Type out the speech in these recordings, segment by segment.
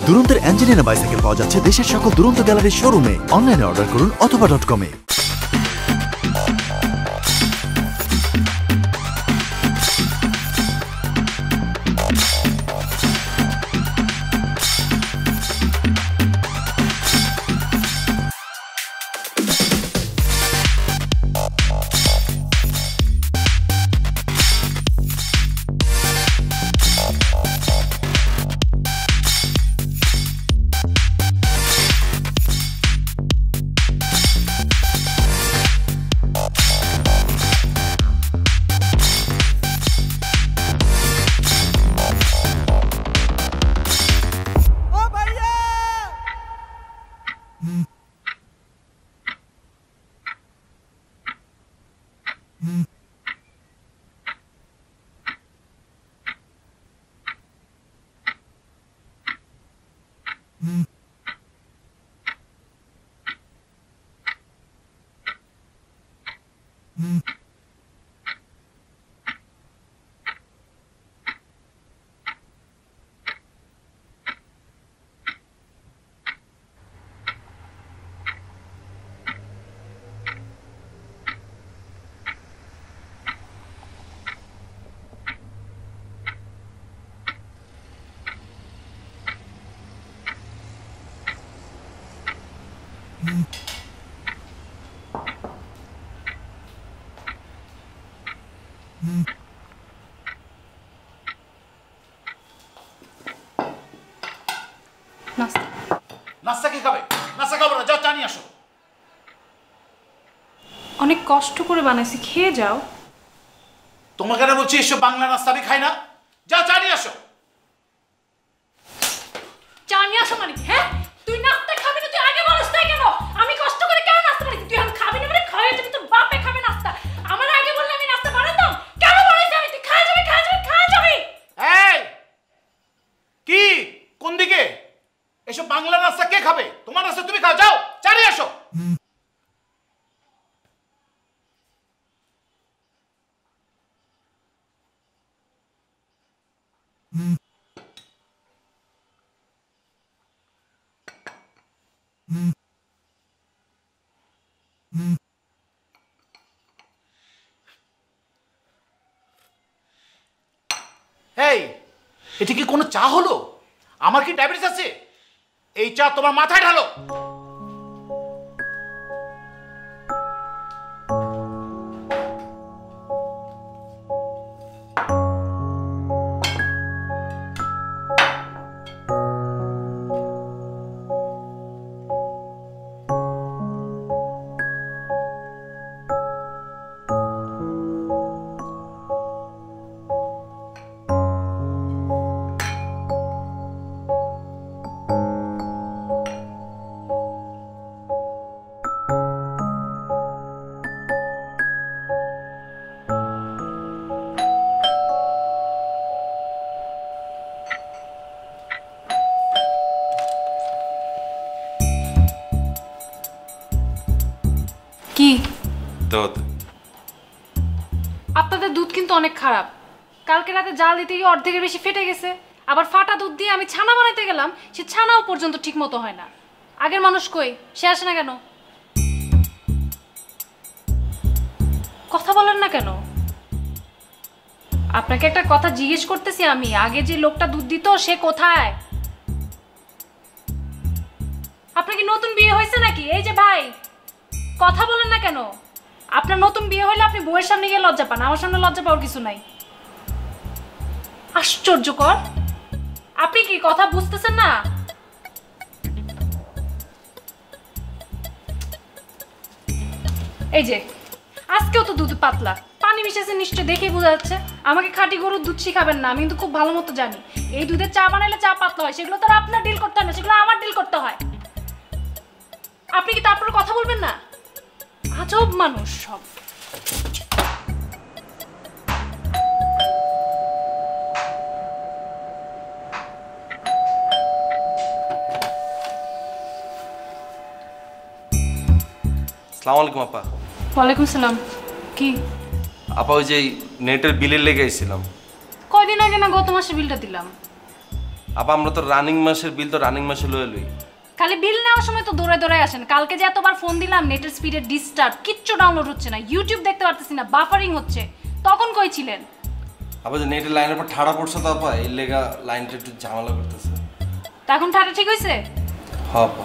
দুরন্তের Angelina bicycle পাওয়া যাচ্ছে দেশের সকল দুরন্ত গ্যালারির শোরুমে। অনলাইনে অর্ডার করুন অথবা .com-এ। নাস্তা কি খাবে? নাস্তা খাবো না, যাও চা নিয়ে আসো। অনেক কষ্ট করে বানাইছি, খেয়ে যাও। তোমাকে না বলছি এসব বাংলা নাস্তা আমি খাই না, যাও চা নিয়ে আসো। চা নিয়ে আসো মানে? হ্যাঁ, তুই নাস্তা খাবি না, তুই আগে বলিস তাই কেন? আমি কষ্ট করে কেন নাস্তা বানাইছি? তুই এখন খাবি না মানে খাওয়া যাবে, তোর বাপে খাবে নাস্তা। আমার আগে বললে আমি নাস্তা বানাতাম? কেন বলিস আমি? তুই খাওয়া যাবে, খাওয়া যাবে, খাওয়া যাবে। এই কি কোন দিকে? এসব বাংলা নাস্তা কে খাবে? তোমার নাস্তা তুমি খাও, যাও চা নিয়ে আসো। এই এটা কি কোনো চা হলো? আমার কি ডায়াবেটিস আছে? এই চা তোমার মাথায় ঢালো। কি দুধ? আপনাদের দুধ কিন্তু অনেক খারাপ। কালকে রাতে জাল দিতে গিয়ে অর্ধেকের বেশি ফেটে গেছে। আবার ফাটা দুধ দিয়ে আমি ছানা বানাইতে গেলাম, সে ছানাও পর্যন্ত ঠিক মতো হয় না। আগের মানুষ কই, সে আসে না কেন? কথা বলেন না কেন? আপনাকে একটা কথা জিজ্ঞেস করতেছি আমি, আগে যে লোকটা দুধ দিত সে কোথায়? আপনার কি নতুন বিয়ে হয়েছে নাকি? এই যে ভাই, কথা বলেন না কেন? আপনার নতুন বিয়ে হইলে আপনি বউয়ের সামনে গিয়ে লজ্জা পান, আমার সামনে লজ্জা পাওয়ার কিছু নাই। আশ্চর্যকর, আপনি কি কথা বুঝতেছেন না? এই যে আজকেও তো দুধ পাতলা, পানি মিশাইছে নিশ্চয়, দেখেই বোঝা যাচ্ছে। আমাকে খাঁটি গরুর দুধ শিখাবেন না, আমি কিন্তু খুব ভালো মতো জানি এই দুধের চা বানাইলে চা পাতলা হয়। সেগুলো তো আর আপনার ডিল করতে হয় না, সেগুলো আমার ডিল করতে হয়। আপনি কি তারপরে কথা বলবেন না? আজব মানুষ সব। আসসালামু আলাইকুম আপা। ওয়ালাইকুম সালাম। কি আপা, ওই যে নেটের বিলের লেগে আইছিলাম। কয়দিন আগে না গত মাসে বিলটা দিলাম। আপা আমরা তো রানিং মাসের বিল তো রানিং মাসে লয়ে লই। খালি বিল নেওয়ার সময় তো দৌড়ে দৌড়ে আসেন। কালকে যে এতবার ফোন দিলাম, নেটের স্পিডে ডিস্টার্ব, কিচ্ছু ডাউনলোড হচ্ছে না, ইউটিউব দেখতে পারতেছি না, বাফারিং হচ্ছে। তখন কই ছিলেন? আপা যে নেটের লাইনের পর ঠাড়া পড়ছে তো আপা, এই লেগা লাইনটা একটু ঝামেলা করতেছে। তা এখন ঠাটা ঠিক হয়েছে? হ্যাঁ আপা।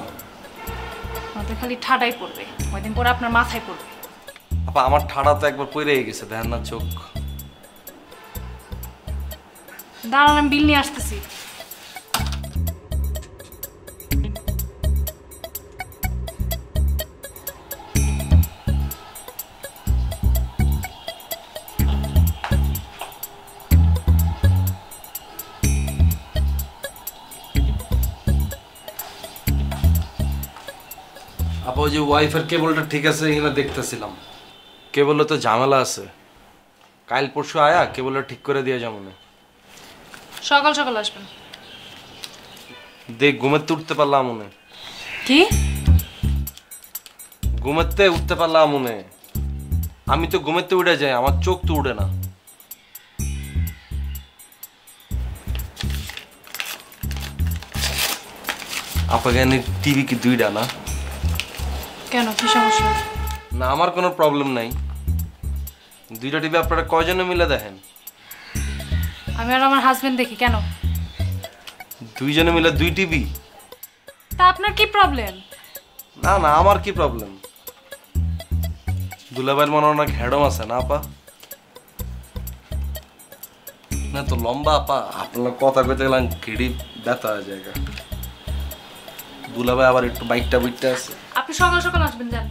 আমাদের খালি ঠাডাই পড়বে, কয়দিন পরে আপনার মাথায় পড়বে। আপা আমার ঠাড়া তো একবার পড়ে গেছে, দেখেন না চোখ। দাঁড়ান, আমি বিল নিয়ে আসতেছি। আপা ওই যে ওয়াইফাই কেবলটা ঠিক আছে এখানে দেখতেছিলাম, কেবলে তো ঝামেলা আছে। কাল পরশু আয়া কেবলটা ঠিক করে দিয়ে যাবো না। সকাল সকাল আসবেন। দেখ ঘুমেতে উঠতে পারলাম মনে। কি? ঘুমেতে উঠতে পারলাম মনে? আমি তো ঘুমেতে উঠে যাই, আমার চোখ তো উঠে না। আপনাকে টিভি কি দুইটা না? কেন, কি সমস্যা? না আমার কোনো প্রবলেম নাই, দুইটা টিভি আপনারা কয়জনে মিলে দেখেন? আমি আর আমার হাজবেন্ড দেখি। কেন? দুইজনে মিলে দুই টিভি? তা আপনার কি প্রবলেম? না না আমার কি প্রবলেম? দুলাভাইয়ের মনে অনেক হ্যাডম আছে না আপা? না তো লম্বা আপা, আপনার কথা কইতে গেলাম ঘিড়ি ব্যথা হয়ে যায়। দুলাভাই আবার একটু বাইকটা বুইটটা আছে। আপনি সকাল সকাল আসবেন, যান।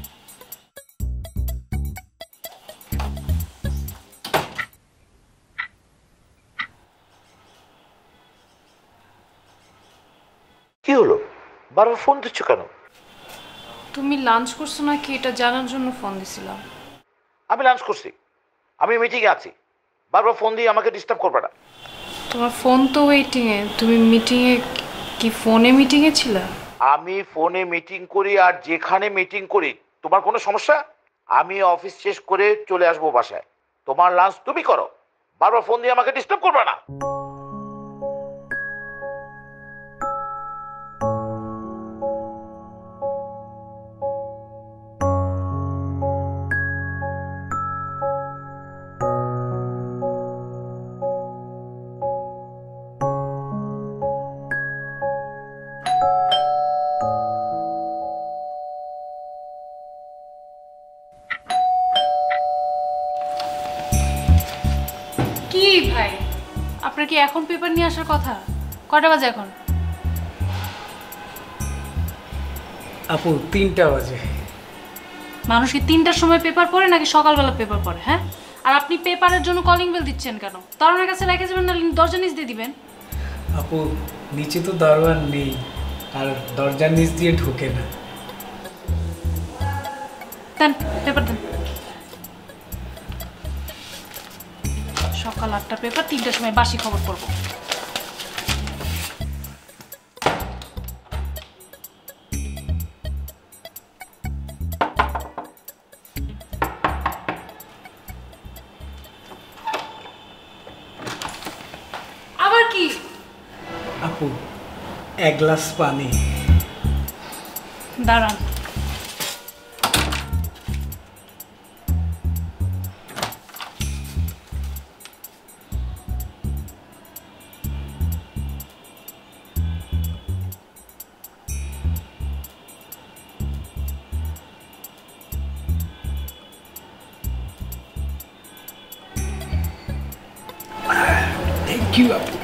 কি হলো, বারবার ফোন দিচ্ছ কেন? তুমি লাঞ্চ করছো নাকি এটা জানার জন্য ফোন দিছিলাম। আমি লাঞ্চ করছি, আমি মিটিংয়ে আছি, বারবার ফোন দিয়ে আমাকে ডিস্টার্ব করবে না। তোমার ফোন তো ওয়েটিং এ, তুমি মিটিং এ? কি ফোনে মিটিং এ ছিলা? আমি ফোনে মিটিং করি আর যেখানে মিটিং করি, তোমার কোনো সমস্যা? আমি অফিস শেষ করে চলে আসবো বাসায়, তোমার লাঞ্চ তুমি করো, বারবার ফোন দিয়ে আমাকে ডিস্টার্ব করবে না। কি ভাই, আপনার কি এখন পেপার নিয়ে আসার কথা? কটা বাজে এখন? আপু 3টা বাজে। মানুষ কি 3টার সময় পেপার পড়ে নাকি সকালবেলা পেপার পড়ে? হ্যাঁ, আর আপনি পেপারের জন্য কলিং বেল দিচ্ছেন কেন? তরুণের কাছে রেখে যাবেন না দরজা নিচ দিয়ে দিবেন? আপু নিচে তো দরজা নেই, আর দরজার নিচ দিয়ে ঢোকে না। দেন পেপার দেন। সকাল 8টার পেপার, 3টার সময় বাসি খবর পড়বো। আবার কি? আপু 1 গ্লাস পানি। দাঁড়ান। থ্যাংক ইউ আপু।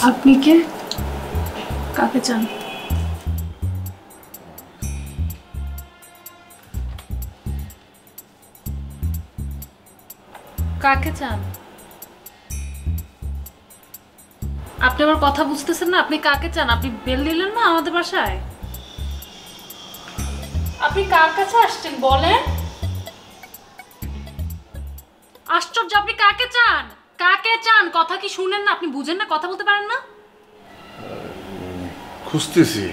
আপনি কে? কাকে চান? কাকে চান? আপনি আমার কথা বুঝতেছেন না? আপনি কাকে চান? আপনি বেল দিলেন না আমাদের বাসায়? আপনি আপনি কার কাছে আসছেন বলেন? আশ্চর্য, আপনি কাকে চান? কাকে চান? কথা কি শুনেন না? আপনি বুঝেন না? কথা বলতে পারেন না? খুঁজতেছি।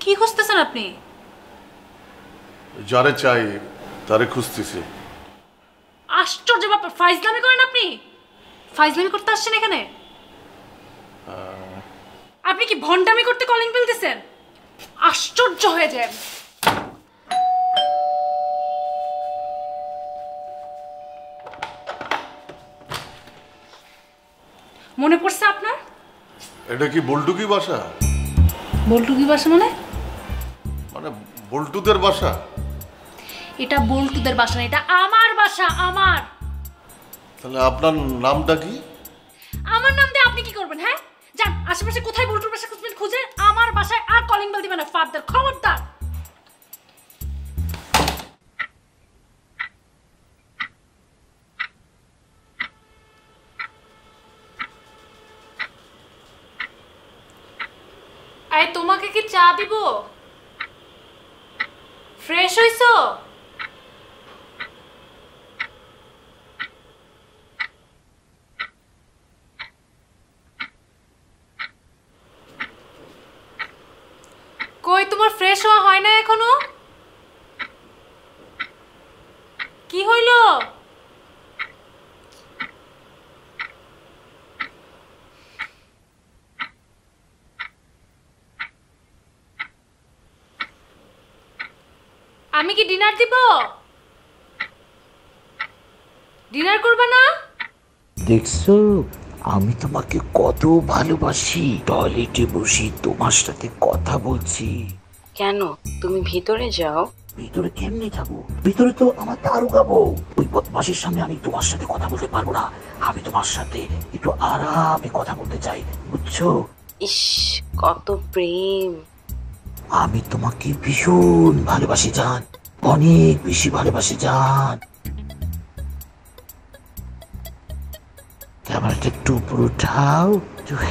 কি খুঁজতেছেন আপনি? যারে চাই তারে খুঁজতেছি। আশ্চর্য ব্যাপার, ফাইজলামি করেন আপনি? ফাইজলামি করতে আসছেন এখানে? আপনি কি ভন্ডামি করতে কলিং বেল দিছেন? আশ্চর্য হয়ে যায়। মনে পড়ছে আপনার? এটা কি বল্টুকি বাসা? বল্টুকি বাসা মানে? মানে বল্টুদের বাসা? এটা বল্টুদের বাসা না, এটা আমার বাসা, আমার। তাহলে আপনার নামটা কি? আমার নাম দিয়ে আপনি কি করবেন? হ্যাঁ, যান আশেপাশে কোথায় বল্টুর বাসা খুঁজবেন খুঁজে, আমার বাসায় আর কলিং বেল দিবেন না ফাদার, খবরদার। আয়, তোমাকে কি চা দিব? ফ্রেশ হইছো? কই, তোমার ফ্রেশ হওয়া হয় না এখনো? কি হইল? আমি কি ডিনার দিব? ডিনার করবে না? দেখছো আমি তোমাকে কত ভালোবাসি, টয়লেটে বসে তোমার সাথে কথা বলছি। কেন তুমি ভিতরে যাও? ভিতরে কেমনে যাবো? ভিতরে তো আমার দারোগা বউ, ওই বদমাসের সামনে আমি তোমার সাথে কথা বলতে পারবো না। আমি তোমার সাথে একটু আরামে কথা বলতে চাই, বুঝছো? ইস, কত প্রেম। আমি তোমাকে ভীষণ ভালোবাসি জান, অনেক বেশি ভালোবাসি জান। ক্যামেরাটা একটু উপরে উঠাও।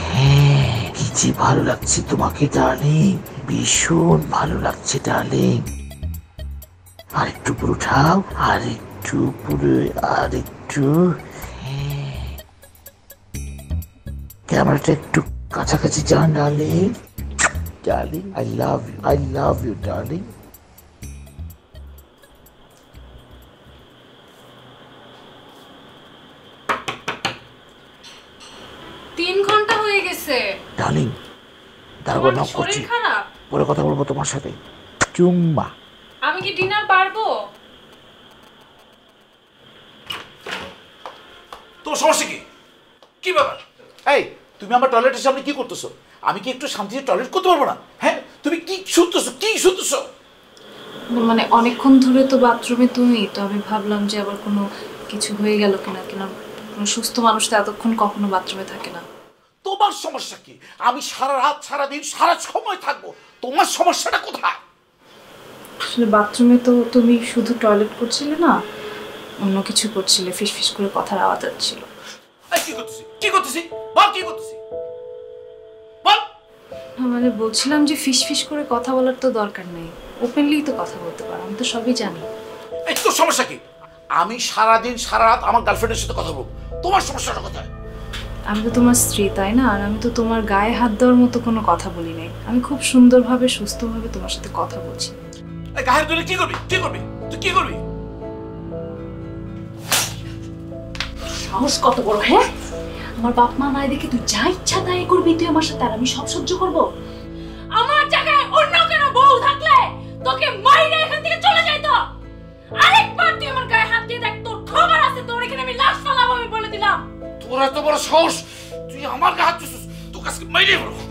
হ্যাঁ, কি যে ভালো লাগছে তোমাকে ডার্লিং, ভীষণ ভালো লাগছে ডার্লিং। আর একটু উপরে উঠাও, আর একটু উপরে, আর একটু। হ্যাঁ, ক্যামেরাটা একটু কাছাকাছি যান darling. Darling, I love you darling. Darling, দারোগা নক করছি, পরে কথা বলবো তোমার সাথে। চুম্মা। আমি কি ডিনার পারবো? তোমার সমস্যা কি? কি ব্যাপার? এই, তুমি আমার টয়লেটের সামনে কি করতেছো? আমি কি একটু শান্তিতে টয়লেট করতে পারবো না? হ্যাঁ, তুমি কি শুনতেছো? কি শুনতেছো? মানে অনেকক্ষণ ধরে তো বাথরুমে তুমি, তো আমি ভাবলাম যে আবার কোনো কিছু হয়ে গেল কিনা, কোনো সুস্থ মানুষ তো এতক্ষণ কখনো বাথরুমে থাকে না। তোমার সমস্যা কি? আমি সারা রাত, সারা দিন, সারা সময় থাকবো, তোমার সমস্যাটা কোথায়? আসলে বাথরুমে তো তুমি শুধু টয়লেট করছিলে না, অন্য কিছু করছিলে, ফিসফিস করে কথার আওয়াজ আসছিল। কি করতেছি? কি করতেছি? বল, কি করতেছি? বল। মানে বলছিলাম যে ফিসফিস করে কথা বলার তো দরকার নেই, ওপেনলি তো কথা বলতে পারো, আমি তো সবই জানি। এই তোর সমস্যা কি? আমি সারা দিন, সারা রাত আমার গার্লফ্রেন্ডের সাথে কথা বলবো, তোমার সমস্যাটা কোথায়? আমি তো তোমার স্ত্রী, তাই না? আর আমি তো তোমার গায়ে হাত দেওয়ার মতো কোনো কথা বলি নাই, আমি খুব সুন্দরভাবে, সুস্থভাবে তোমার সাথে কথা বলছি। গায়ের ধরে কি করবি? কি করবি? তুই কি করবি? সাহস কত বড়! হ্যাঁ, আমার বাপ মা নাই দেখে তুই যা ইচ্ছা তাই করবি তুই আমার সাথে, আর আমি সব সহ্য করব? আমার জায়গায় অন্য কেন বউ থাকলে তোকে মাইরে এখান থেকে চলে যাইতো। আরেকবার তুই আমার গায়ে হাত দিয়ে দেখ, তোর খবর আছে, তোর এখানে আমি লাশ ফালাবো, আমি বলে দিলাম। তোর এত বড় সাহস, তুই আমার গায়ে হাত দিছিস, তোর কাছে মাইরে বলবো।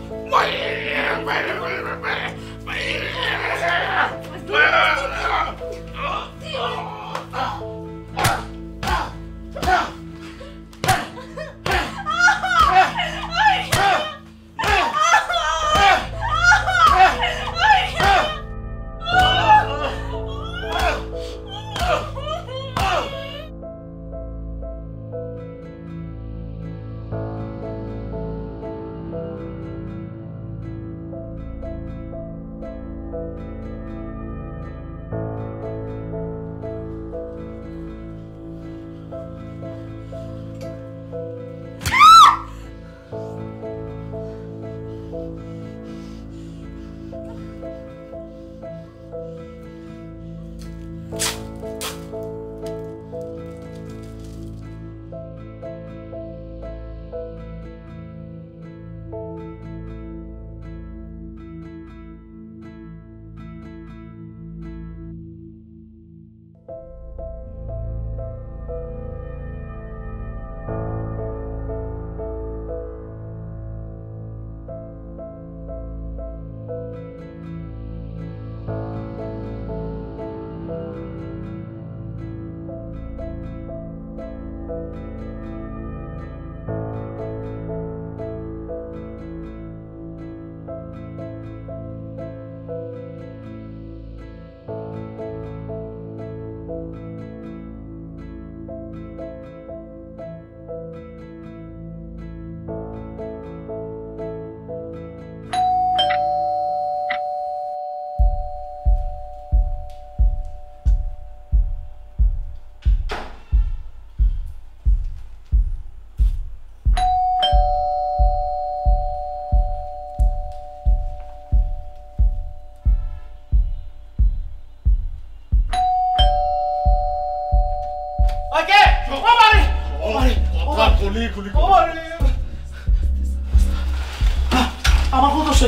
আমার কত সে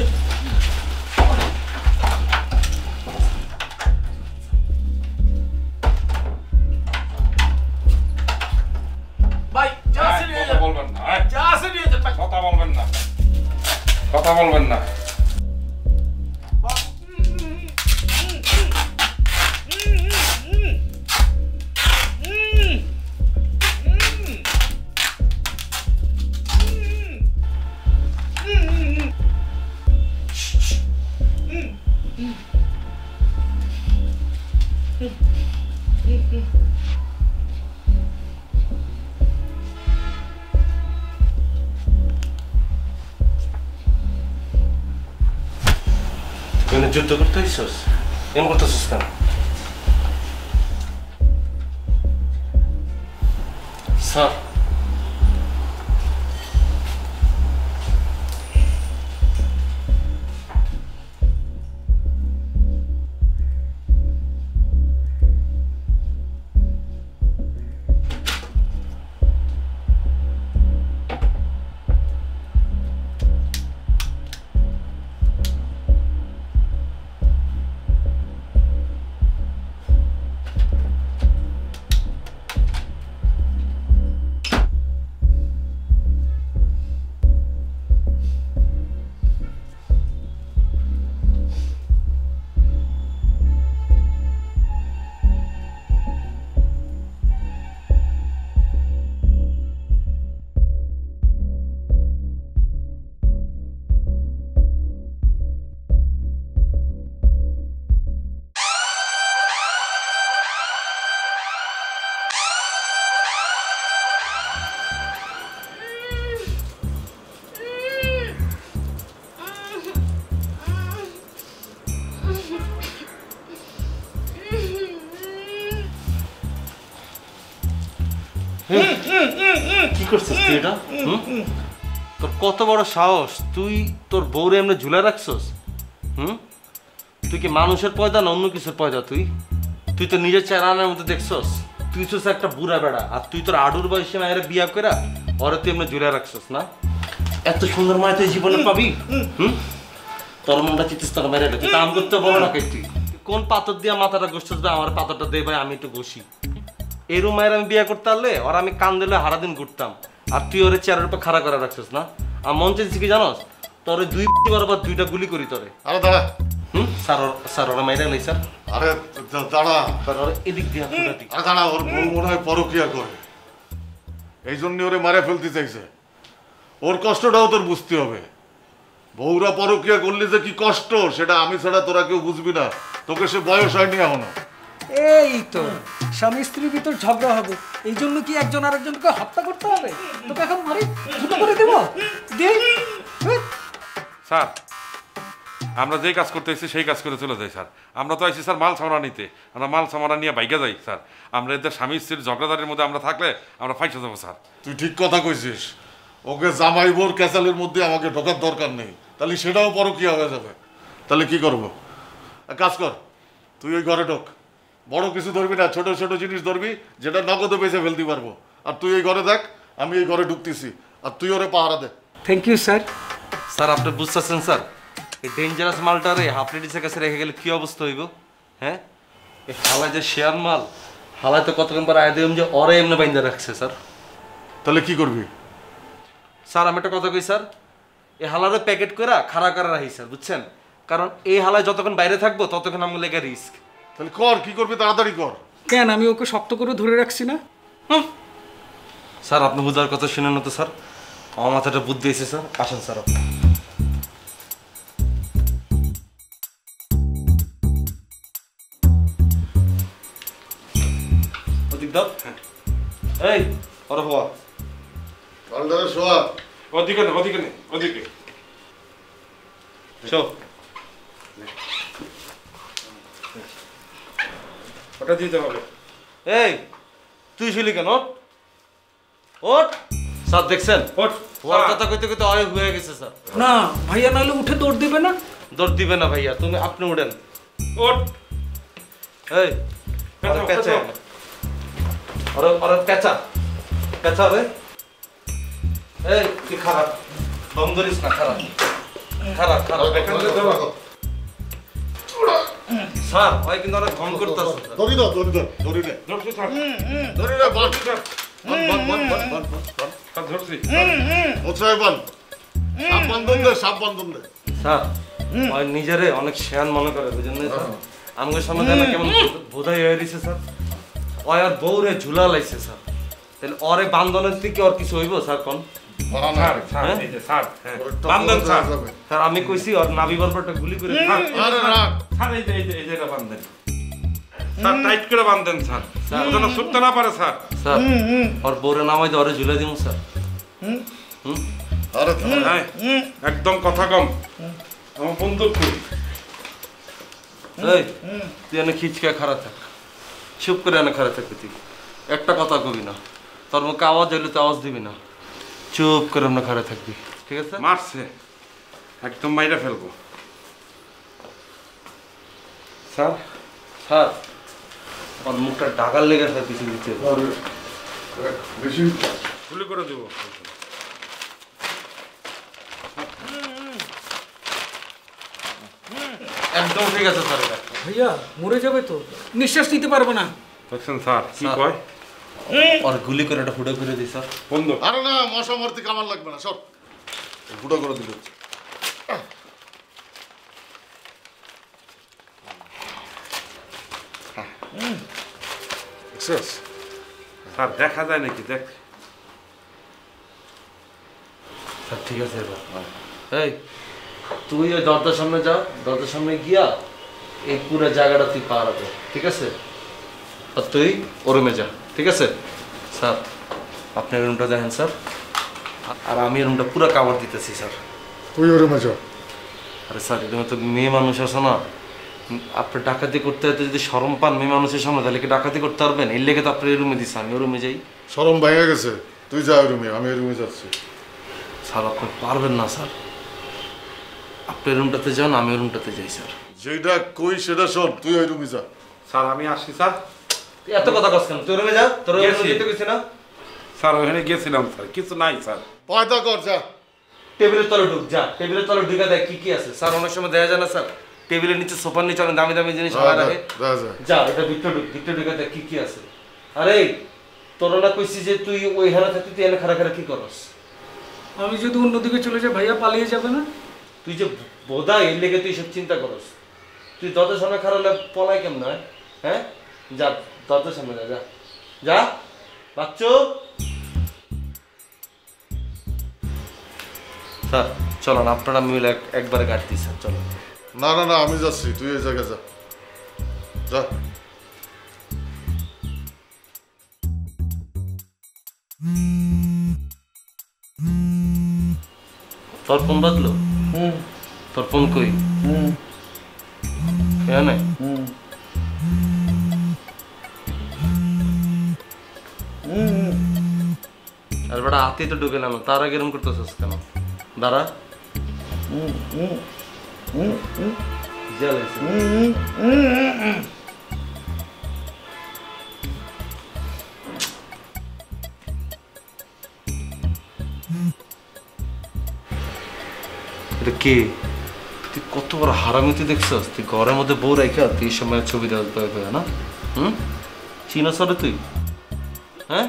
ভাই কথা বলবেন না কথা বলবেন না কথা বলবেন না যুদ্ধ করতে হইছস এমন করতেছিস কেন স্যার কি করছিস তুই এটা তোর কত বড় সাহস তুই তোর বউরে এমনি ঝুলে রাখছস তুই কি মানুষের পয়দা না অন্য কিছুর পয়দা তুই তুই তো নিজের চেহারার মধ্যে দেখছস তুই ছোস একটা বুড়া বেড়া আর তুই তোর আডুর বয়সে মায়ের বিয়া করে ওরে তুই এমনি ঝুলে রাখছস না এত সুন্দর মায়ের তুই জীবনে পাবি তোর মনটা চিতিস তোর মেরে তুই কাম করতে বলো না কে তুই কোন পাথর দিয়া মাথাটা ঘষছস আমার পাথরটা দে ভাই আমি একটু ঘষি এরু মায়ের আমি বিয়ে করতে পারলে ওর আমি কান দিলে হারাদিন ঘুরতাম আর তুই ওরে চেয়ারের উপর খাড়া করে রাখছিস না আর মন চাইছি কি জানোস তোরে দুই বরাবর দুইটা গুলি করি তোরে আরে দাঁড়া স্যার ওরা মাইরা নেই স্যার আরে দাঁড়া এদিক দিয়ে আরে দাঁড়া ওর বউ মনে হয় পরকিয়া করে এই জন্য ওরে মারে ফেলতে চাইছে ওর কষ্টটাও তোর বুঝতে হবে বউরা পরকিয়া করলে যে কি কষ্ট সেটা আমি ছাড়া তোরা কেউ বুঝবি না তোকে সে বয়স হয়নি এখনো এই তো স্বামী স্ত্রীর ভিতর ঝগড়া হবে এই জন্য কি একজন আরেকজনকে হত্যা করতে হবে তোকে এখন মারি ছোট করে দেব স্যার আমরা যেই কাজ করতে এসেছি সেই কাজ করে চলে যাই স্যার আমরা তো আইসি স্যার মাল সামানা নিতে আমরা মাল সামানা নিয়ে বাইকে যাই স্যার আমরা এদের স্বামী স্ত্রীর ঝগড়াদারির মধ্যে আমরা থাকলে আমরা ফাইসে যাবো স্যার তুই ঠিক কথা কইছিস ওকে জামাই বোর ক্যাসালের মধ্যে আমাকে ঢোকার দরকার নেই তাহলে সেটাও পরকিয়া হয়ে যাবে তাহলে কি করব এক কাজ কর তুই ওই ঘরে ঢোক বড় কিছু ধরবি না, ছোট ছোট জিনিস ধরবি যেটা নগদে বেঁচে ফেলতে পারবো। আর তুই এই ঘরে দেখ, আমি এই ঘরে ঢুকতেছি, আর তুই ওরে পাহারা দে। Thank you sir. স্যার আপনি বুঝতেছেন স্যার, এই ডেঞ্জারাস মালটারে হাফ লেডিসের কাছে রেখে গেলে কি অবস্থা হইব? হ্যাঁ, এই হালায় যে শেয়ার মাল, হালায় তো কতক্ষণ পর আয় দিলাম যে ওরে এমনি বাইন্দা রাখছে স্যার। তাহলে কি করবি? স্যার আমি একটা কথা কই স্যার, এই হালারে প্যাকেট করে খাড়া করা রাখি স্যার, বুঝছেন? কারণ এই হালায় যতক্ষণ বাইরে থাকবো ততক্ষণ আমার লেগে রিস্ক। তাহলে কর, কি করবি তাড়াতাড়ি কর। কেন, আমি ওকে শক্ত করে ধরে রাখছি না? স্যার আপনি বুঝার কথা শুনেন না তো স্যার, আমার মাথাটা বুদ্ধি এসে স্যার। আসেন স্যার আপনি। ওদিক দাও। এই ওরা হওয়া কালদারে শোয়া। ওদিকে না, ওদিকে নেই, ওদিকে। শো ওটা দিতে হবে। এই তুই শুলি কেন? ওঠ ওঠ। স্যার দেখছেন ওঠ। ওর কথা কইতে কইতে অনেক হয়ে গেছে স্যার। না ভাইয়া, নাহলে উঠে দৌড় দেবে না। দৌড় দিবে না ভাইয়া, তুমি আপনি উঠেন। ওঠ। এই ওরে পেঁচা, ওরে ওরে পেঁচা পেঁচা রে। এই তুই খারাপ দম ধরিস না, খারাপ খারাপ খারাপ। স্যার ওই কিন্তু অনেক ভঙ্গ করতেছে। ধরি দাও, ধরি দাও, ধরি নে, ধরছি স্যার, ধরি নে, বান স্যার, বান বান বান বান বান বান। স্যার ধরছি। মোছায় বান, সাপ বান্ধন দে, সাপ বান্ধন দে। স্যার ওই নিজেরে অনেক শেয়ান মনে করে, বুঝেন না স্যার? আমাদের সামনে দেন কেমন বোধাই হয়ে রয়েছে স্যার। ওই আর বউরে ঝুলা লাইছে স্যার, তাহলে ওরে বান্ধনের থেকে ওর কিছু হইব স্যার? কোন বাড়া না। স্যার, স্যার, এই যে স্যার, হ্যাঁ, বান্ধন স্যার। স্যার আমি কইছি ওর নাভি বরফটা গুলি করে স্যার, আরে রাখ। স্যার, এই যে এই যে এটা বান্ধেন স্যার, টাইট করে বান্ধেন স্যার, ও যেন ছুটতে না পারে স্যার। স্যার ওর বউরে নামাই দিয়ে ওরে ঝুলে দিব স্যার। আরে হ্যাঁ, একদম কথা কম, আমার বন্দুক কই? এই তুই এনে খিচকা খারাপ থাক, চুপ করে এনে খারাপ থাকবি, তুই একটা কথা কবি না, তোর মুখে আওয়াজ হইলে তো আওয়াজ দিবি না, চুপ করে এমনি খারাপ থাকবি, ঠিক আছে? মারছে, একদম মাইরা ফেলবো স্যার স্যার ওর মুখটা ডাকার লেগে স্যার কিছু দিতে হবে। বেশি গুলি করে দেবো। একদম ঠিক আছে স্যার। এটা ভাইয়া মরে যাবে তো, নিঃশ্বাস নিতে পারবো না। দেখছেন স্যার কি স্যার। কয়? ওর গুলি করে একটা ফুটো করে দিই স্যার। বন্দুক। আরে না, মশা মারতে কামার লাগবে না, সব ফুটো করে দিতে হচ্ছে। স্যার দেখা যায় নাকি? দেখ স্যার ঠিক আছে এবার। এই তুই ওই দরজার সামনে যা, দরজার সামনে গিয়া এই পুরো জায়গাটা তুই পাহারা দে, ঠিক আছে? আর তুই ও রুমে যা, ঠিক আছে? স্যার আপনি রুমটা দেখেন স্যার, আর আমি রুমটা পুরো কাভার দিতেছি স্যার। তুই ওরে মজা। আরে স্যার এরকম তো মেয়ে মানুষ আছে না, আপনি ডাকাতি করতে হয়তো যদি শরম পান মেয়ে মানুষের সামনে, তাহলে কি ডাকাতি করতে পারবেন? এর লেগে তো আপনি এই রুমে দিচ্ছেন, আমি ও রুমে যাই। শরম ভেঙে গেছে, তুই যা ওই রুমে, আমি ওই রুমে যাচ্ছি। স্যার আপনি পারবেন না স্যার, আপনি রুমটাতে যান, আমি ওই রুমটাতে যাই স্যার। যেটা কই সেটা শোন, তুই ওই রুমে যা। স্যার আমি আসছি স্যার। তুই এত কথা কস কেন? তুই রুমে যা, তোর রুমে গেছি। যেতে কইছি না? স্যার ওখানে গেছিলাম স্যার, কিছু নাই স্যার। পয়দা কর যা। টেবিলের তলে ঢুক, যা টেবিলের তলে ঢুকে দেখ কি কি আছে। স্যার অনেক সময় দেখা যায় না স্যার, টেবিলের নিচে সোফার নিচে অনেক দামি দামি জিনিস সবাই রাখে। যা এটা ভিতরে ঢুক, ভিতরে ঢুকে দেখ কি কি আছে। আরে তোর না কইছি যে তুই ওই হারা থাকতে তুই এনে খারা খারা কি করস? আমি যদি অন্যদিকে চলে যাই ভাইয়া পালিয়ে যাবে না? তুই যে বোধা এর লেগে তুই সব চিন্তা করস। তুই দরজার সামনে খারাপ পলাই কেমন হয়? হ্যাঁ যা দরজার সামনে যা, যা যা বাচ্চু। স্যার চলো না, আপনারা মিলে একবারে গাড়ি দিই স্যার, চলো। না না না, আমি যাচ্ছি, তুই এই জায়গায় যা যা। তোর ফোন বাজলো? তোর ফোন কই? এখানে? আর বেটা হাতে তো ঢুকে না, তার আগে এরকম করতেছিস কেন? দাঁড়া। কে? তুই কত বড় হারামি তুই দেখছস? তুই ঘরের মধ্যে বউ রাখা তুই এই সময় ছবি দেওয়া না? চিনস না তুই? হ্যাঁ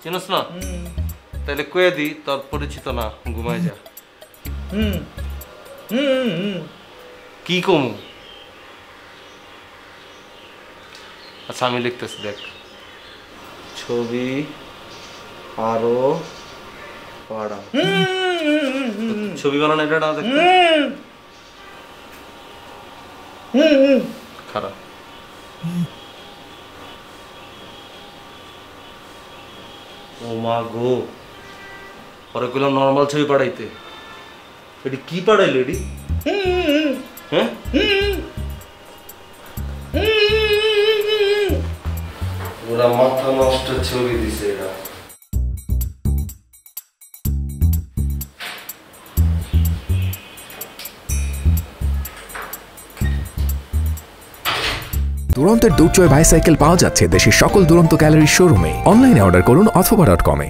চিনস না? তাহলে কয়ে দি তোর পরিচিত না, ঘুমায় যা। কি কমু? আচ্ছা আমি লিখতেছি, দেখ। ছবি আরো বাড়া। ছবি বানানো এটা না দেখতে খারাপ। ও মা গো, পরে কইলাম নর্মাল ছবি পাঠাইতে, এটি কি পাঠাইলো? এটি হ্যাঁ ওরা মাথা নষ্ট ছবি দিছে এরা। দুরন্তের দুর্জয় বাইসাইকেল পাওয়া যাচ্ছে দেশের সকল দুরন্ত গ্যালারির শোরুমে। অনলাইনে অর্ডার করুন অথবা .com-এ।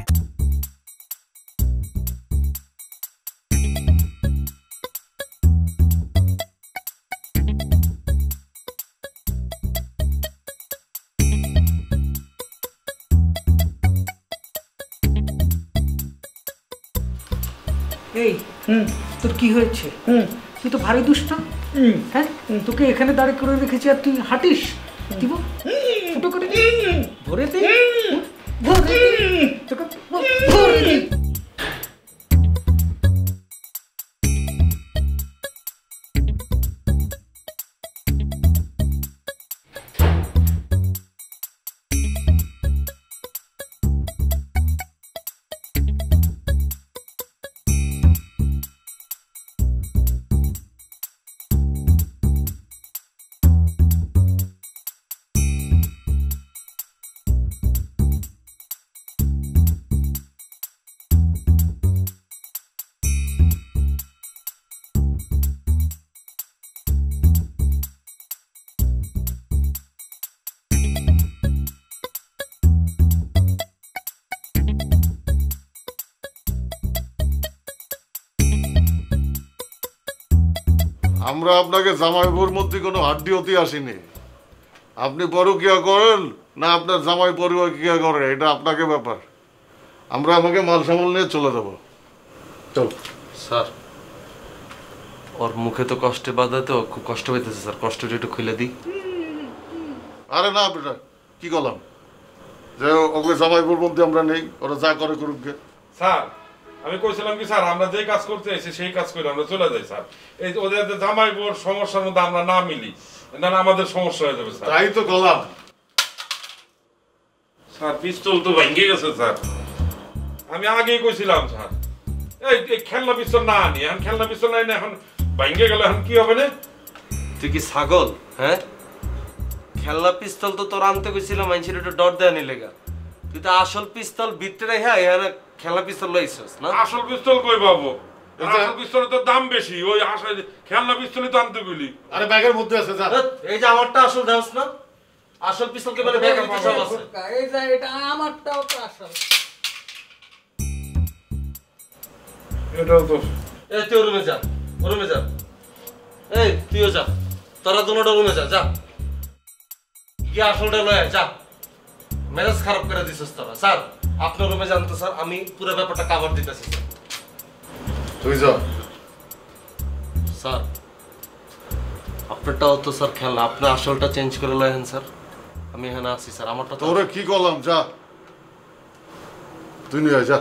এই তোর কি হয়েছে? তুই তো ভারী দুষ্ট। হ্যাঁ, তোকে এখানে দাঁড়িয়ে করে রেখেছি আর তুই হাঁটিস। দিব ফুটো করে ভরে দে, ভরে দে, তোকে ভরে দে। আমরা আপনাকে জামাই বউর মধ্যে কোনো হাড্ডি হতে আসিনি। আপনি পরকিয়া করেন না আপনার জামাই পরকিয়া করে, এটা আপনাকে ব্যাপার। আমরা আমাকে মাল সামাল নিয়ে চলে যাবো। চল স্যার, ওর মুখে তো কষ্টে বাধা, তো খুব কষ্ট পাইতেছে স্যার, কষ্টটা একটু খুলে দিই। আরে না বেটা, কি করলাম যে ওকে জামাই বউর মধ্যে আমরা নেই, ওরা যা করে করুক গে। স্যার আমি কইছিলাম কি স্যার, আমরা যে কাজ করতে এসে সেই কাজ করে আমরা চলে যাই স্যার। এই ওদের জামাই বোর সমস্যার মধ্যে আমরা না মিলি, না আমাদের সমস্যা হয়ে যাবে স্যার। তাই তো করলাম স্যার। পিস্তল তো ভেঙে গেছে স্যার, আমি আগেই কইছিলাম স্যার। এই খেলনা পিস্তল না আনি, এখন খেলনা পিস্তল নাই না, এখন ভেঙে গেল, এখন কি হবে না? তুই কি ছাগল? হ্যাঁ, খেলনা পিস্তল তো তোর আনতে গেছিলাম মানুষের একটু ডর দেয়া নিলে গা। তুই তো আসল পিস্তল ভিতরে, হ্যাঁ এখানে খেলনা পিস্তল লইছস না? আসল পিস্তল কই পাবো? আসল পিস্তলের তো দাম বেশি, ওই আসল খেলনা পিস্তলই তো আনতে গেলি। আরে ব্যাগের মধ্যে আছে যা। এই যে আমারটা আসল দাস না, আসল পিস্তল কে বলে ব্যাগের ভিতরে সব আছে। এই যে এটা আমারটাও তো আসল। এটাও তো। এই তুই রুমে যা, রুমে যা। এই তুইও যা, তোরা দুটোটা রুমে যা, যা কি আসলটা লয় যা। মেজাজ খারাপ করে দিছিস তোরা। স্যার আপনার রুমে যান তো স্যার, আমি পুরো ব্যাপারটা কভার দিতেছি স্যার। তুই যা। স্যার আপনারটাও তো স্যার খেলা, আপনার আসলটা চেঞ্জ করে লয়েন স্যার। আমি এখানে আছি স্যার, আমারটা তো। তোরে কি করলাম, যা তুই নিয়ে আয়, যা।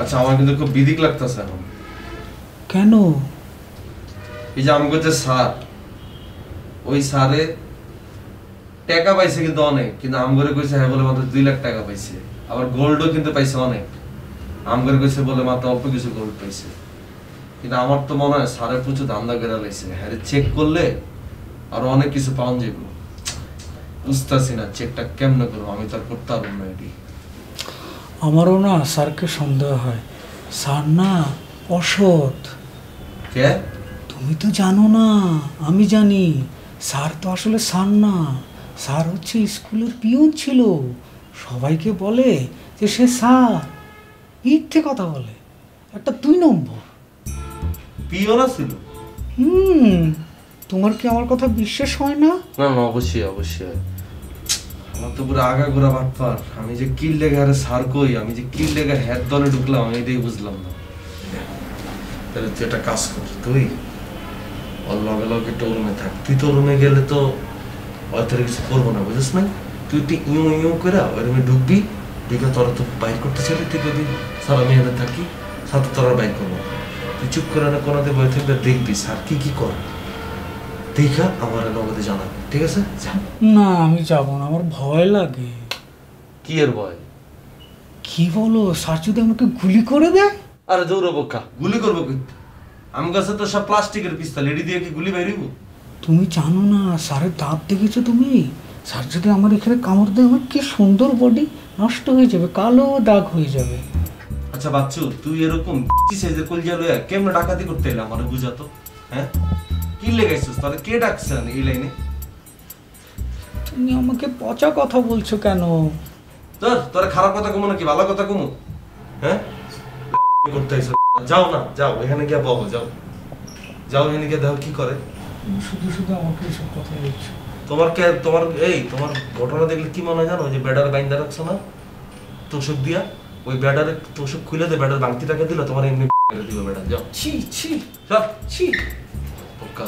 আচ্ছা আমার কিন্তু খুব বিদিক লাগতেছে এখন। কেন? এই যে আমাকে যে স্যার, ওই স্যারে টাকা পাইছে কিন্তু অনেক, কিন্তু আমগরে কইছে হ্যাঁ বলে মাত্র 2 লাখ টাকা পাইছে। আবার গোল্ডও কিন্তু পাইছে অনেক, আমগরে কইছে বলে মাত্র অল্প কিছু গোল্ড পাইছে। কিন্তু আমার তো মনে হয় স্যারের প্রচুর ধান্দা করে লাইছে। হ্যাঁ চেক করলে আরো অনেক কিছু পাওয়া যাবে। বুঝতেছি না চেকটা কেমনে করবো, আমি তো আর করতে পারবো না। এটি আমারও না স্যারকে সন্দেহ হয়। স্যার না অসৎ। কে? তুমি তো জানো না, আমি জানি। স্যার তো আসলে স্যার না, স্যার হচ্ছে স্কুলের পিয়ন ছিল। সবাইকে বলে যে সে স্যার, মিথ্যে কথা বলে। একটা 2 নম্বর পিয়ন ছিল। তোমার কি আমার কথা বিশ্বাস হয় না? না না, অবশ্যই অবশ্যই। আমার তো পুরো আগাগোড়া বাটপার। আমি যে কি লেগে আরে স্যার কই, আমি যে কি লেগে হেড দলে ঢুকলাম আমি এটাই বুঝলাম না। তাহলে তুই একটা কাজ কর, তুই ওর লগে লগে একটা রুমে থাক। তুই তো রুমে গেলে তো হয়তো কিছু করবো না, বুঝিস না? তুই ইউ ইউ করে ওই রুমে ঢুকবি, ঢুকে তোরা তো বাইর করতে চাইলে তুই কবি স্যার আমি এখানে থাকি, স্যার তো তোরা বাইর করবো। তুই চুপ করে না কোনোতে বই থাকবে, দেখবি স্যার কি কি করে, দেখা আমার নগদে জানাবি, ঠিক আছে? না আমি যাব না, আমার ভয় লাগে। কি এর ভয়? কি বলো, স্যার যদি আমাকে গুলি করে দেয়? আরে দৌড় বোকা, গুলি করবো কি? আমার কাছে তো সব প্লাস্টিকের পিস্তল, এটি দিয়ে কি গুলি বাইরিব? তুমি জানো না স্যারের দাঁত দেখেছো তুমি? স্যার যদি আমার এখানে কামড় দেয়, আমার কি সুন্দর বডি নষ্ট হয়ে যাবে, কালো দাগ হয়ে যাবে। আচ্ছা বাচ্চু, তুই এরকম সাইজের কলজা লইয়া কেমন ডাকাতি করতে এলে আমার বুঝাতো? হ্যাঁ কি লেগাইছিস, তাহলে কে ডাকছে এই লাইনে? তুমি আমাকে পচা কথা বলছো কেন? তোরা খারাপ কথা কমো নাকি ভালো কথা কমো? হ্যাঁ করতে আইছো, যাও না, যাও এখানে গিয়ে বলো, যাও যাও এখানে গিয়ে দেখো কি করে। শুধু শুধু আমাকে এসব কথা বলছো। তোমার ঘটনা দেখলে কি মনে হয় জানো? যে ব্যাডার বাইন্দা রাখছো না তোষক দিয়া, ওই ব্যাডারে তোষক খুলে দে, ব্যাডার বাংতি টাকা দিল তোমার এমনি দিব ব্যাডার। যাও ছি ছি সব ছি। পোকা।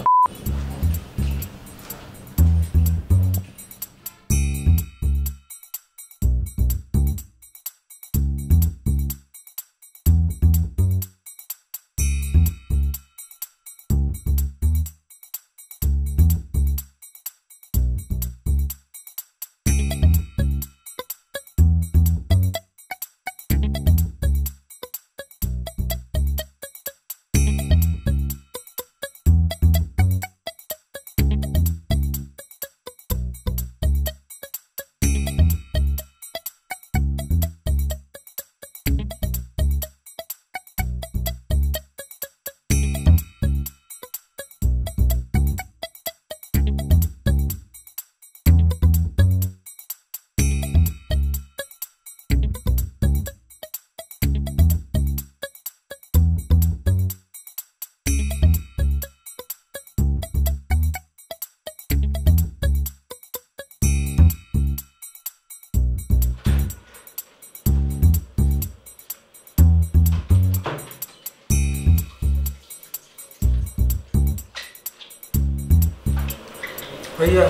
ভাইয়া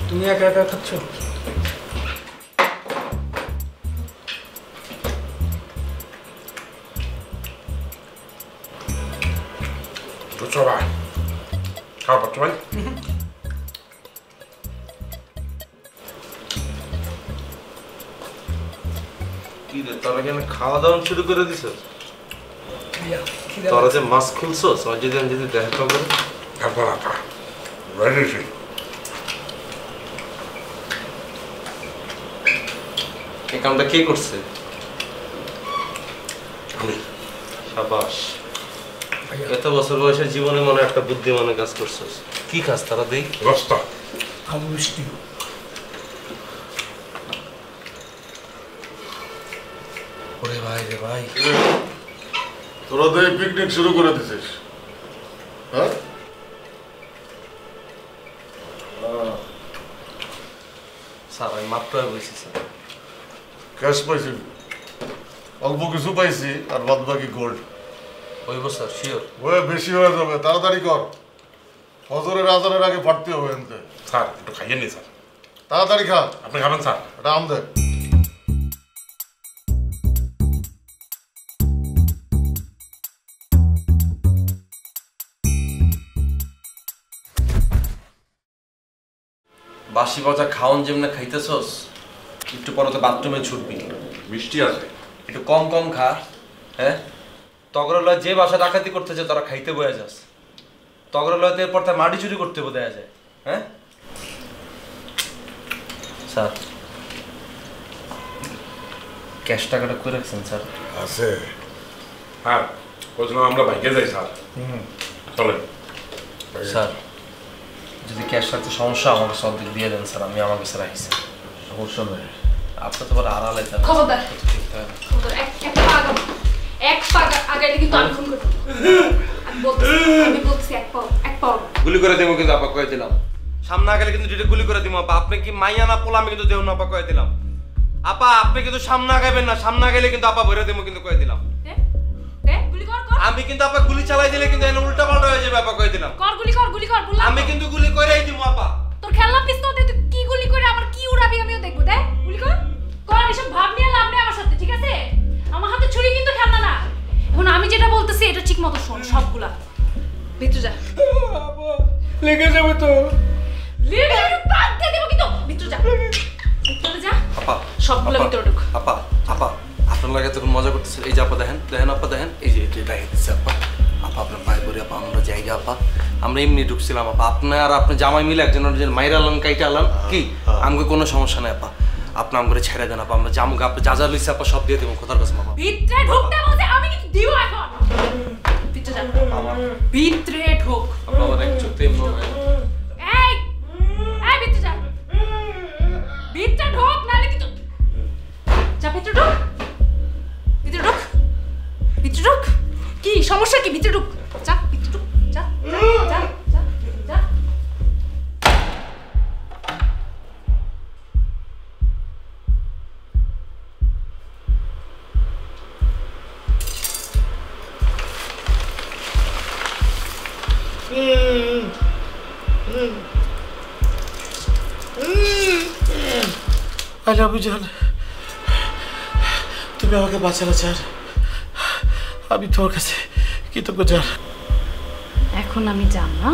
তুমি একা একা খাচ্ছ? বুঝছো ভাই, খাওয়া পাচ্ছ ভাই? কি রে, তোরা কেন খাওয়া দাওয়া শুরু করে দিছ? তোরা যে মাছ খুলছো, যদি আমি যদি দেখা করে এই কামটা কে করছে? সাবাস, এত বছর বয়সে জীবনে মনে একটা বুদ্ধিমানের কাজ করছিস। কি কাজ তারা দেই? রাস্তা আলু মিষ্টি। ওরে ভাই রে ভাই, তোরা তো এই পিকনিক শুরু করে দিছিস, হ্যাঁ? স্যার আমি মাত্র বলছি স্যার। ক্যাশ পাইছি, অল্প কিছু পাইছি, আর বাদ বাকি গোল্ড। হইব স্যার, শিওর। ওই বেশি হয়ে যাবে, তাড়াতাড়ি কর। ফজরের আজানের আগে ফাটতে হবে এনতে। স্যার একটু খাইয়ে নি স্যার। তাড়াতাড়ি খা। আপনি খাবেন স্যার? এটা আম দে। বাসি পচা খাওন যেমনে খাইতেছস একটু পরে তো বাথরুমে ছুটবি। মিষ্টি আছে, একটু কম কম খা। হ্যাঁ, তগরলয় যে বাসা ডাকাতি করতেছে তারা খাইতে বয়ে যাস, তগরলয়তে এরপর তার মাটি চুরি করতে বোঝা যায়। হ্যাঁ স্যার, ক্যাশ টাকাটা করে রাখছেন স্যার? আছে। হ্যাঁ বলছিলাম আমরা বাইকে যাই স্যার। চলে স্যার, যদি ক্যাশ রাখতে সমস্যা আমাকে সব দিক দিয়ে দেন স্যার, আমি আমাকে স্যার রাখছি। সমস্যা নেই। আপনার তো বড় আড়ালে খবরদার, খবরদার, এক পা আগাবো, এক পা আগাইলে কিন্তু আমি ফোন করবো। আমি বলছি এক পা। গুলি করে দেবো কিন্তু আপা কয়ে দিলাম। সামনে গেলে কিন্তু যেটা গুলি করে দিব আপা। আপনি কি মাইয়া না পোলা আমি কিন্তু দেহ না আপা কয়ে দিলাম। আপা আপনি কিন্তু সামনে আগাবেন না, সামনে গেলে কিন্তু আপা ভরে দেবো কিন্তু কয়ে দিলাম। আমি কিন্তু আপা গুলি চালাই দিলে কিন্তু এনে উল্টা পাল্টা হয়ে যাবে আপা কয়ে দিলাম। গুলি কর বললাম। আমি কিন্তু গুলি করেই দিব আপা। তোর খেলনা পিস্তল দিয়ে তুই কি গুলি করে আবার কি উড়াবি আমিও দেখবো। দে গুলি কর। এসব ভাব নিয়ে লাভ নেই আমার সাথে, ঠিক আছে? আমার হাতে ছুরি কিন্তু খেলনা না। এখন আমি যেটা বলতেছি এটা ঠিক মতো শোন সবগুলা। ভিতরে যা। লেগে যাবে তো। লেগে যাবে, বাদ দিয়ে দেব কিন্তু। ভিতরে যা, ভিতরে যা। আপা সবগুলা ভিতরে ঢুক। আপা আপা আপনার লাগে তখন মজা করতেছেন। এই যে আপা দেখেন দেখেন আপা দেখেন, এই যে এটা দিচ্ছে আপা। আপা আপনার পায়ে পড়ি আপা, আমরা জায়গা আপা, আমরা এমনি ঢুকছিলাম আপা। আপনার আর আপনার জামাই মিলে একজন মাইরা আলান কাইটা আলান কি, আমাকে কোনো সমস্যা নাই আপা। আপনি আমাকে ছেড়ে দেন আপা, আমরা জামুকে আপনি যা যা লইছে আপা সব দিয়ে দেবো। কোথার কাছে আপা ভিতরে ঢুকতে বলছে, আমি কিন্তু দিব এখন। ভিতরে যা, ভিতরে ঢুক। আপা আমার এক চোখতে এমন এই এই ভিতরে যা, ভিতরে ঢুক, নালে কিন্তু যা। ভিতরে ঢুক, ভিতরে ঢুক, ভিতরে ঢুক। কি সমস্যা কি? ভিতরে ঢুক, যা ভিতরে ঢুক, যা যা যা যা। আই লাভ ইউ জান, তুমি আমাকে বাঁচালে চার, আমি তোর কাছে কৃতজ্ঞ জান। এখন আমি জান না,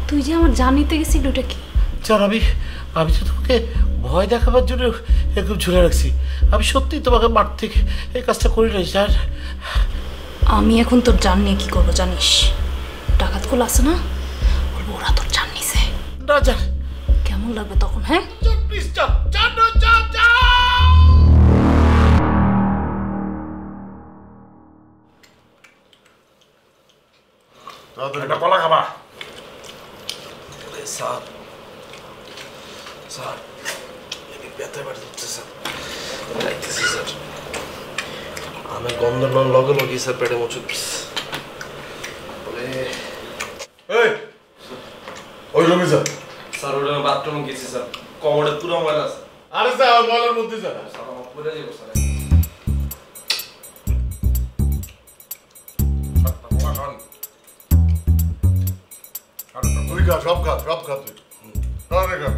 তুই যে আমার জান নিতে গেছিলি ওটা কি? জান আমি তো তোমাকে ভয় দেখাবার জন্য একদম ঝুলে রাখছি। আমি সত্যিই তোমাকে মারতে এই কাজটা করি নাই জান। আমি এখন তোর জান নিয়ে কি করবো জানিস? ডাকাত গুলো আছে না, বলবো ওরা তোর জান নিছে। না জান। কেমন লাগবে তখন? হ্যাঁ প্লিজ চাপ চাপ চাপ চাপ। একটা কলা খাবা? স্যার স্যার ব্যথা বাড়ি হচ্ছে স্যার, যাইতেছি স্যার। আমি গন্ধ লগে লগে স্যার পেটে মোচুক। ওই রুমে যা। স্যার ওটা বাথরুমে গেছি স্যার, কমোডে পুরো ময়লা আছে। আরে যা, ওই ময়লার মধ্যে যা। স্যার আমার পড়ে যাবো স্যার। তুই খা, সব খা তুই। তাহলে খা।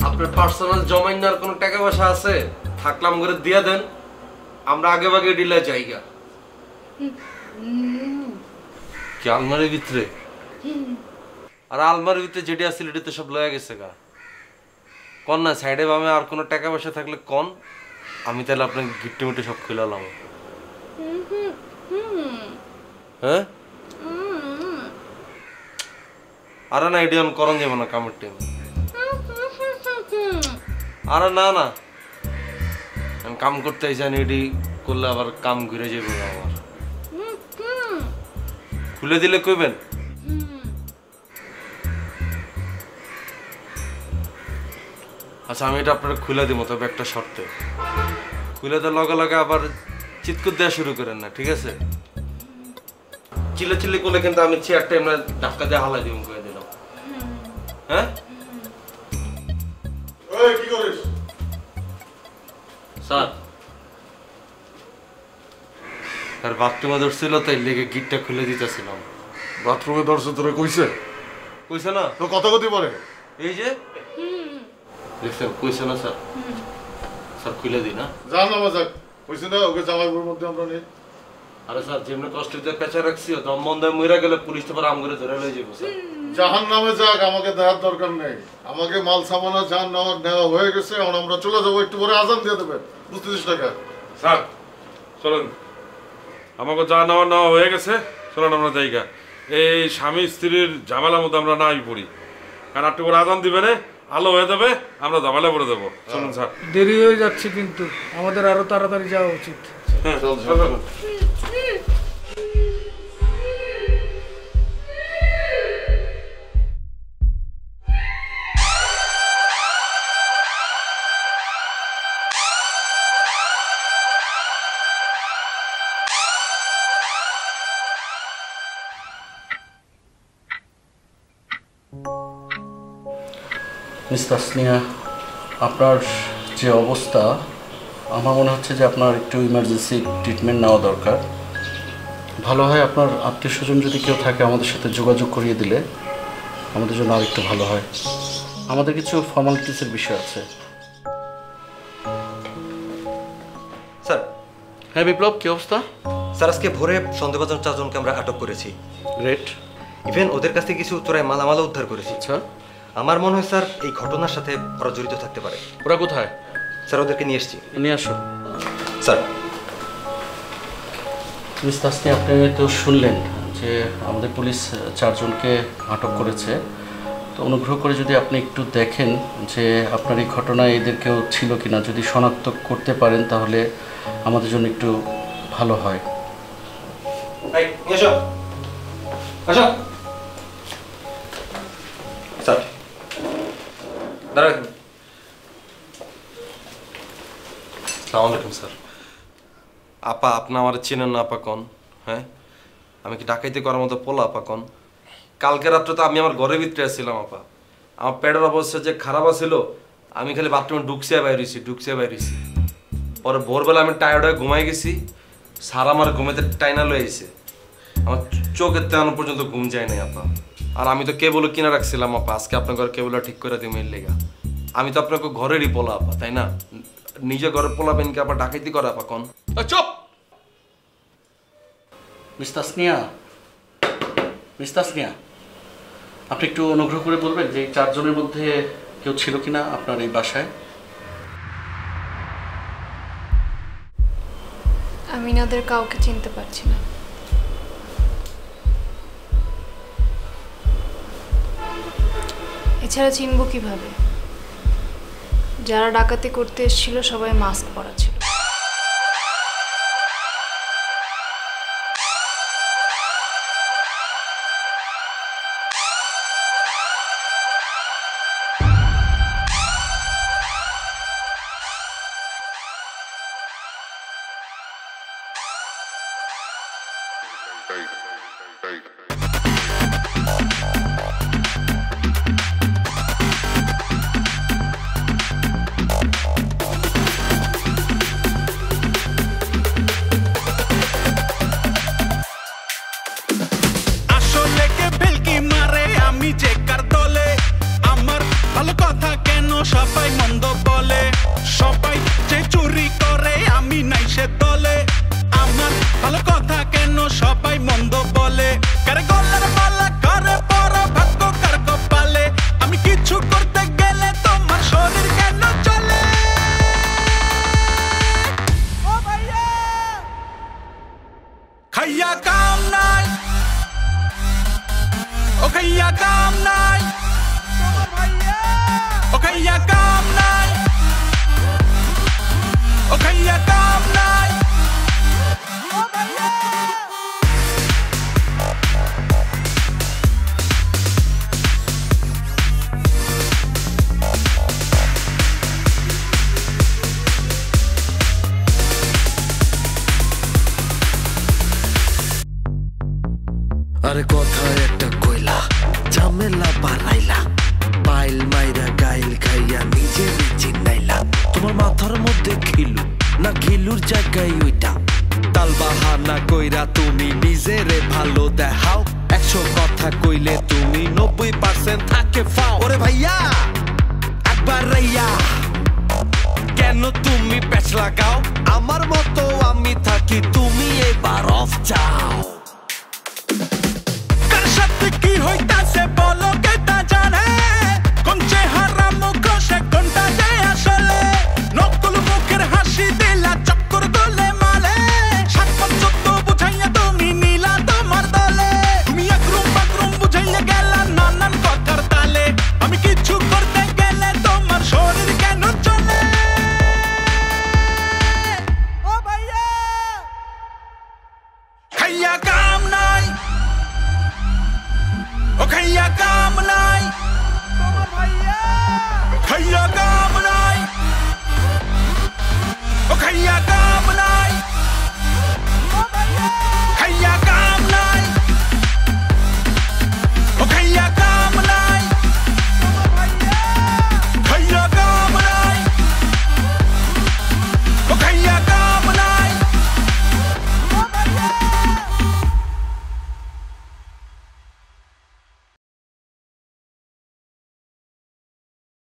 আপনার পার্সোনাল জমাইনার কোনো টাকা পয়সা আছে থাকলাম করে দিয়ে দেন, আমরা আগে ভাগে ডিলে জায়গা। কি আলমারির ভিতরে? আর আলমারির ভিতরে যেটি আছে এটাতে সব লয়ে গেছে গা। কন না সাইডে বামে আর কোনো টাকা পয়সা থাকলে কন, আমি তাহলে আপনাকে গিফট মিটে সব খুলালাম। হ্যাঁ আরে না এটি আমি করন যাবো না কামের টাইম। আরে না না আমি কাম করতে চাই, এটি করলে আবার কাম ঘুরে যাবো আমার। খুলে দিলে কইবেন? আচ্ছা আমি এটা আপনার খুলে দিব, তবে একটা শর্তে। খুলে দেওয়ার লগে লগে আবার চিৎকুর দেওয়া শুরু করেন না, ঠিক আছে? চিল্লাচিল্লি করলে কিন্তু আমি চেয়ারটা এমনি ধাক্কা দিয়ে হালাই দিব করে দিলাম। হ্যাঁ এই কি করিস? স্যার আর বাথরুমে ধরছিল তাই লেগে গিটটা খুলে দিতেছিলাম। বাথরুমে ধরছে তোরে কইছে? কইছে না তো কথা কতি পারে? এই যে দেখছেন কইছে না স্যার? স্যার খুলে দিই না? যা না বাজাক কইছে না ওকে জামাইপুর মধ্যে আমরা নেই। আরে স্যার যেমনি কষ্ট দিয়ে পেঁচা রাখছি দম বন্ধ মরে গেলে পুলিশ তো আম করে ধরে লয়ে যাবো স্যার। জাহান নামে যাক, আমাকে দেওয়ার দরকার নেই। আমাকে মাল সামানা জাহান নেওয়া হয়ে গেছে, এখন আমরা চলে যাবো। একটু পরে আজান দিয়ে দেবে, বুঝতেছিস টাকা? স্যার চলেন, আমাকে যা নেওয়া হয়ে গেছে, চলেন আমরা জায়গা। এই স্বামী স্ত্রীর ঝামেলার মধ্যে আমরা নাই পড়ি, কারণ একটু করে আজান দিবে না, আলো হয়ে যাবে, আমরা ঝামেলা পড়ে দেবো। চলুন স্যার। দেরি হয়ে যাচ্ছে কিন্তু আমাদের আরো তাড়াতাড়ি যাওয়া উচিত। হ্যাঁ চলুন। মিস তাসনিয়া, আপনার যে অবস্থা, আমার মনে হচ্ছে যে আপনার একটু ইমার্জেন্সি ট্রিটমেন্ট নেওয়া দরকার। ভালো হয় আপনার আত্মীয় স্বজন যদি কেউ থাকে আমাদের সাথে যোগাযোগ করিয়ে দিলে আমাদের জন্য আর একটু ভালো হয়। আমাদের কিছু ফর্মালিটিসের বিষয় আছে। স্যার। হ্যাঁ বিপ্লব, কী অবস্থা? স্যার আজকে ভোরে সন্দেহভাজন 4 জনকে আমরা আটক করেছি। গ্রেট। ইভেন ওদের কাছ থেকে কিছু চোরাই মালামালও উদ্ধার করেছি। আচ্ছা, আমার মনে হয় স্যার এই ঘটনার সাথে ওরা জড়িত থাকতে পারে। ওরা কোথায়? স্যার ওদেরকে নিয়ে এসেছি। নিয়ে আসো। স্যার। মিস তাসনিয়া, আপনি তো শুনলেন যে আমাদের পুলিশ 4 জনকে আটক করেছে। তো অনুগ্রহ করে যদি আপনি একটু দেখেন যে আপনার এই ঘটনায় এদের কেউ ছিল কিনা, যদি শনাক্ত করতে পারেন তাহলে আমাদের জন্য একটু ভালো হয়। স্যার। দাঁড়ান। আসসালামু আলাইকুম স্যার। আপা আপনি আমার চেনেন না আপা কন? হ্যাঁ আমি কি ডাকাইতে করার মতো পোলা আপা কন? কালকে রাত্রে তো আমি আমার ঘরের ভিতরে আসছিলাম আপা। আমার পেটের অবস্থা যে খারাপ আছিল, আমি খালি বাথরুমে ঢুকছিয়া বাইরেছি। পরে ভোরবেলা আমি টায়ার্ড হয়ে ঘুমাই গেছি। স্যার আমার ঘুমেতে টাইনা লয়ে আইছে। আমার চোখের তেমন পর্যন্ত ঘুম যায় নাই আপা। আর আমি তো কেবল কিনা রাখছিলাম আপা, আজকে আপনার ঘরে কেবল ঠিক করে দিই মেয়ের লেগা। আমি তো আপনাকে ঘরেরই পোলা আপা, তাই না? নিজে ঘরে পোলা বেনকে আপা ডাকাইতি করে আপা কন? চুপ! মিস তাসনিয়া, আপনি একটু অনুগ্রহ করে বলবেন যে এই 4 জনের মধ্যে কেউ ছিল কিনা আপনার এই বাসায়? আমি ওদের কাউকে চিনতে পারছি না। এছাড়া চিনব কিভাবে? যারা ডাকাতি করতে এসেছিল সবাই মাস্ক পরা ছিল। সবাই মন্দ বলে, সবাই যে চুরি করে আমি নাই সে দলে। আমার ভালো কথা কেন সবাই মন্দ বলে? কারে গলার মালা করে বড় ভাগ্য কার কপালে। আমি কিছু করতে গেলে তোমার শরীর কেন চলে? ও ভাইয়া খাইয়া কাম নাই, ও খাইয়া কাম নাই, okay, ya kam nai, okay, ya kam nai, oh bhaiya. ঝামেলা বাড়াইলা পাইল মাইরা গাইল খাইয়া নিজে চিনাইলা তোমার মাথার মধ্যে খিলু না খিলুর জায়গায় ওইটা তাল বাহানা কইরা তুমি নিজেরে ভালো দেখাও 100 কথা কইলে তুমি 90% থাকে ফাও ওরে ভাইয়া একবার রাইয়া কেন তুমি প্যাচ লাগাও আমার মতো আমি থাকি তুমি এবার অফ যাও কার সাথে কি হইতাছে বলো কে তা জানে কোন চেহারা মুখ সে কোনটা যে আসলে নকল মুখের হাসি দিলা চক্কর দলে মালে সাতপন চোদ্দ বুঝাইয়া তুমি নীলা তোমার দলে তুমি একরুম বাথরুম বুঝাইয়া গেলা নানান কথার তালে আমি কিছু করতে গেলে তোমার শরীর কেন চলে ও ভাইয়া খাইয়া কাম নাই ও খাইয়া কাম নাই তোমার ভাইয়া খাইয়া কাম নাই ও খাইয়া কাম নাই ও ভাইয়া খাইয়া কাম নাই ও খাইয়া কাম নাই তোমার ভাইয়া খাইয়া কাম নাই ও খাইয়া কাম নাই ও ভাইয়া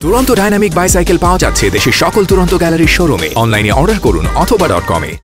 দুরন্ত ডাইনামিক বাইসাইকেল পাওয়া যাচ্ছে দেশের সকল দুরন্ত গ্যালারির শোরুমে। অনলাইনে অর্ডার করুন অথবা .com-এ।